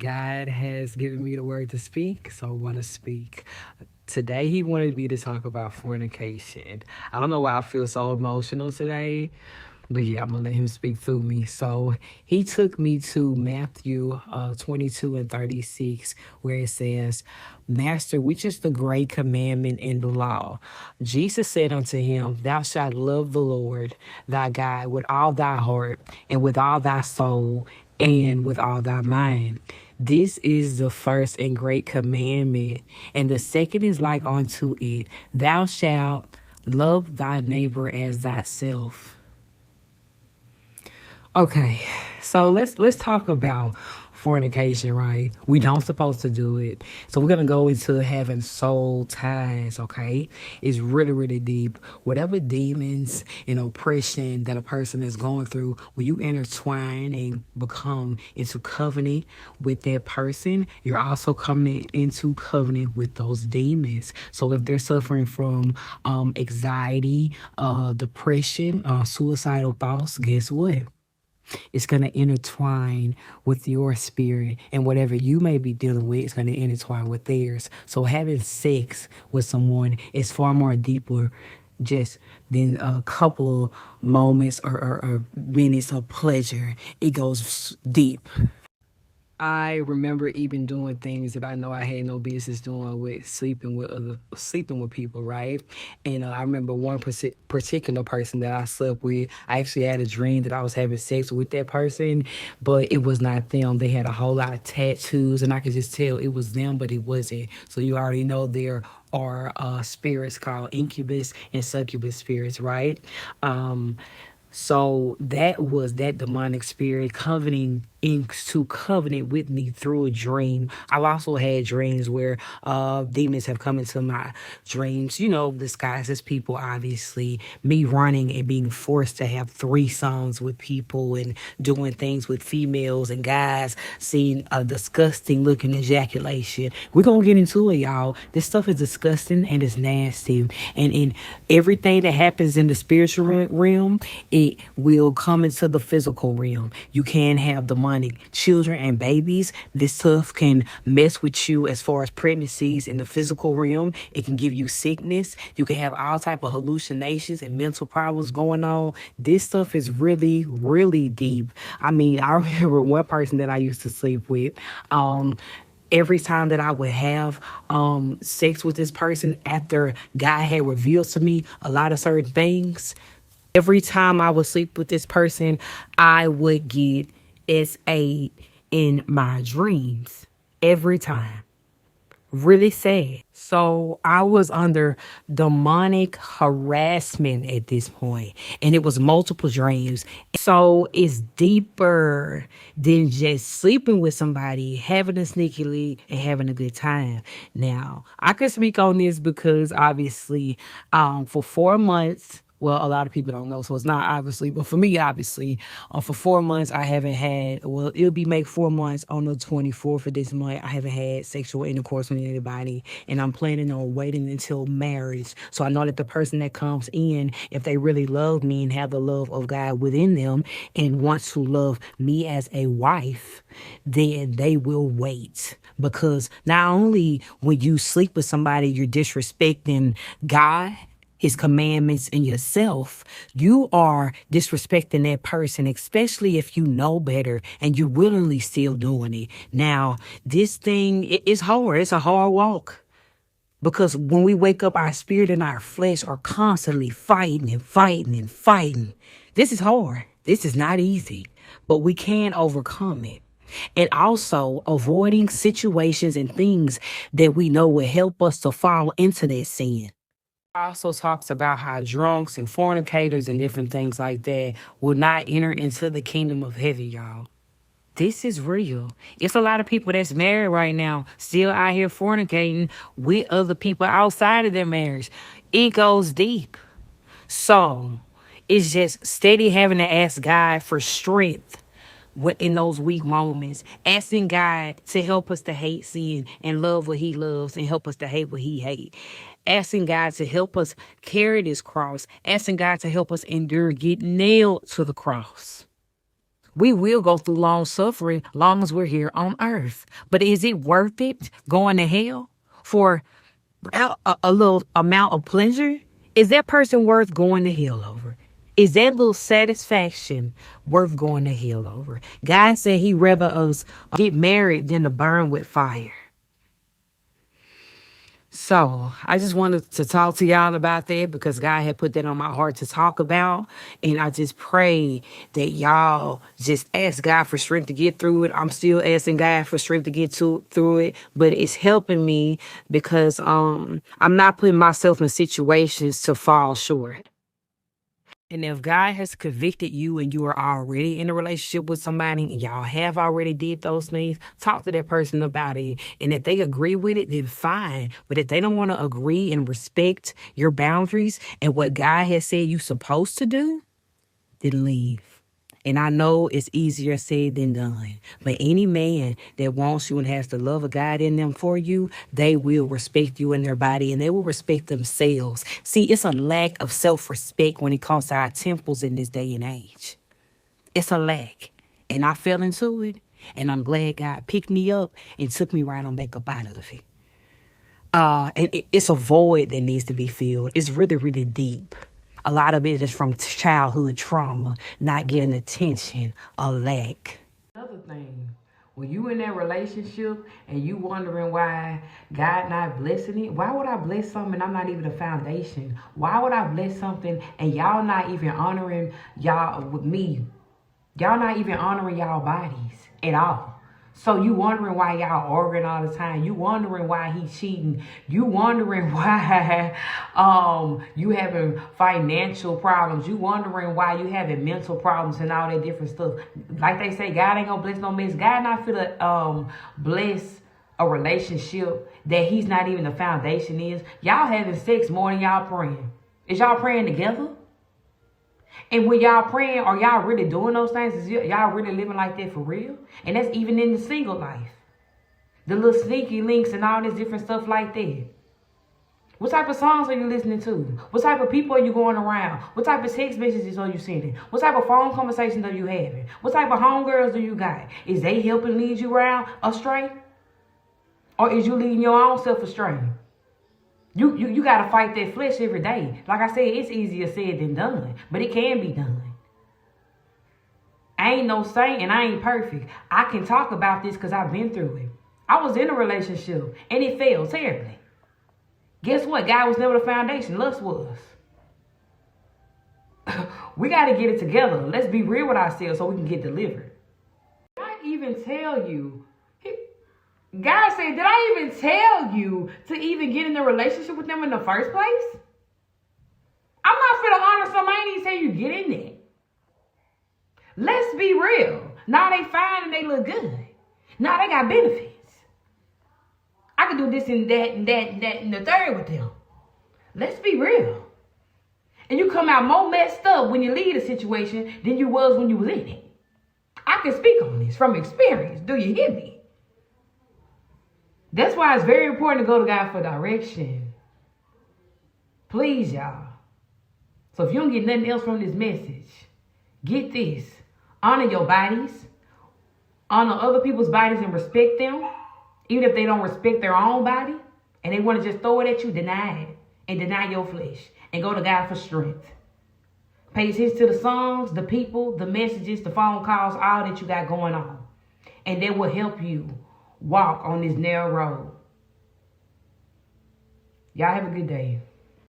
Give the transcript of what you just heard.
God has given me the word to speak, so I want to speak. Today, He wanted me to talk about fornication. I don't know why I feel so emotional today, but yeah, I'm going to let Him speak through me. So, He took me to Matthew 22 and 36, where it says, Master, which is the great commandment in the law? Jesus said unto him, Thou shalt love the Lord thy God with all thy heart and with all thy soul and with all thy mind. This is the first and great commandment. And the second is like unto it, Thou shalt love thy neighbor as thyself. Okay, so let's talk about fornication, right? We don't supposed to do it. So we're gonna go into having soul ties, okay? It's really deep. Whatever demons and oppression that a person is going through, when you intertwine and become into covenant with that person, you're also coming into covenant with those demons. So if they're suffering from anxiety, depression, suicidal thoughts, guess what? It's going to intertwine with your spirit, and whatever you may be dealing with is going to intertwine with theirs. So having sex with someone is far more deeper just than a couple of moments or minutes of pleasure. It goes deep. I remember even doing things that I know I had no business doing with sleeping with people, right? And I remember one particular person that I slept with. I actually had a dream that I was having sex with that person, but it was not them. They had a whole lot of tattoos, and I could just tell it was them, but it wasn't. So you already know there are spirits called incubus and succubus spirits, right? Um, so that was that demonic spirit covenanting into covenant with me through a dream. I've also had dreams where demons have come into my dreams, disguised as people, obviously. Me running and being forced to have threesomes with people and doing things with females and guys, seeing a disgusting looking ejaculation. We're going to get into it, y'all. This stuff is disgusting and it's nasty. And in everything that happens in the spiritual realm, it will come into the physical realm. You can have demonic children and babies. This stuff can mess with you as far as pregnancies in the physical realm. It can give you sickness. You can have all type of hallucinations and mental problems going on. This stuff is really deep. I mean, I remember one person that I used to sleep with. Every time that I would have sex with this person after God had revealed to me a lot of certain things, every time I would sleep with this person, I would get SA in my dreams. Every time. Really sad. So I was under demonic harassment at this point, and it was multiple dreams. So it's deeper than just sleeping with somebody, having a sneaky leak, and having a good time. Now, I can speak on this because obviously, for 4 months, well, a lot of people don't know, so it's not obviously, but for me, obviously, for 4 months, I haven't had, well, it'll be make 4 months on the 24th of this month. I haven't had sexual intercourse with anybody, and I'm planning on waiting until marriage. So I know that the person that comes in, if they really love me and have the love of God within them and want to love me as a wife, then they will wait. Because not only when you sleep with somebody, you're disrespecting God, his commandments, and yourself, you are disrespecting that person, especially if you know better and you're willingly still doing it. Now, this thing is hard. It's a hard walk. Because when we wake up, our spirit and our flesh are constantly fighting. This is hard. This is not easy, but we can overcome it. And also avoiding situations and things that we know will help us to fall into that sin. Also talks about how drunks and fornicators and different things like that will not enter into the kingdom of heaven, y'all. This is real. It's a lot of people that's married right now still out here fornicating with other people outside of their marriage. It goes deep. So it's just steady having to ask God for strength in those weak moments, asking God to help us to hate sin and love what he loves and help us to hate what he hates. Asking God to help us carry this cross, asking God to help us endure, get nailed to the cross. We will go through long suffering long as we're here on earth. But is it worth it going to hell for a little amount of pleasure? Is that person worth going to hell over? Is that little satisfaction worth going to hell over? God said he'd rather us get married than to burn with fire. So I just wanted to talk to y'all about that because God had put that on my heart to talk about. And I just pray that y'all just ask God for strength to get through it. I'm still asking God for strength to get through it, but it's helping me because I'm not putting myself in situations to fall short. And if God has convicted you and you are already in a relationship with somebody and y'all have already did those things, talk to that person about it. And if they agree with it, then fine. But if they don't want to agree and respect your boundaries and what God has said you're supposed to do, then leave. And I know it's easier said than done. But any man that wants you and has the love of God in them for you, they will respect you in their body and they will respect themselves. See, it's a lack of self-respect when it comes to our temples in this day and age. It's a lack. And I fell into it. And I'm glad God picked me up and took me right on back up out of it. It's a void that needs to be filled. It's really, really deep. A lot of it is from childhood trauma, not getting attention, a lack. Another thing, when you in that relationship and you wondering why God not blessing it, why would I bless something and I'm not even the foundation? Why would I bless something and y'all not even honoring y'all with me? Y'all not even honoring y'all bodies at all. So you wondering why y'all arguing all the time. You wondering why he cheating. You wondering why you having financial problems. You wondering why you having mental problems and all that different stuff. Like they say, God ain't gonna bless no mess. God not finna bless a relationship that he's not even the foundation is. Y'all having sex more than y'all praying. Is y'all praying together? And when y'all praying, are y'all really doing those things? Is y'all really living like that for real? And that's even in the single life. The little sneaky links and all this different stuff like that. What type of songs are you listening to? What type of people are you going around? What type of text messages are you sending? What type of phone conversations are you having? What type of homegirls do you got? Is they helping lead you around astray? Or is you leading your own self astray? You got to fight that flesh every day. Like I said, it's easier said than done. But it can be done. I ain't no saint and I ain't perfect. I can talk about this because I've been through it. I was in a relationship and it failed terribly. Guess what? God was never the foundation. Lust was. We got to get it together. Let's be real with ourselves so we can get delivered. Did I even tell you? God said, did I even tell you to even get in a relationship with them in the first place? I'm not finna honor somebody. I ain't even say you get in there. Let's be real. Now they fine and they look good. Now they got benefits. I can do this and that and that and that and the third with them. Let's be real. And you come out more messed up when you leave a situation than you was when you was in it. I can speak on this from experience. Do you hear me? That's why it's very important to go to God for direction. Please, y'all. So if you don't get nothing else from this message, get this. Honor your bodies. Honor other people's bodies and respect them. Even if they don't respect their own body and they want to just throw it at you, deny it. And deny your flesh. And go to God for strength. Pay attention to the songs, the people, the messages, the phone calls, all that you got going on. And that will help you walk on this narrow road. Y'all have a good day.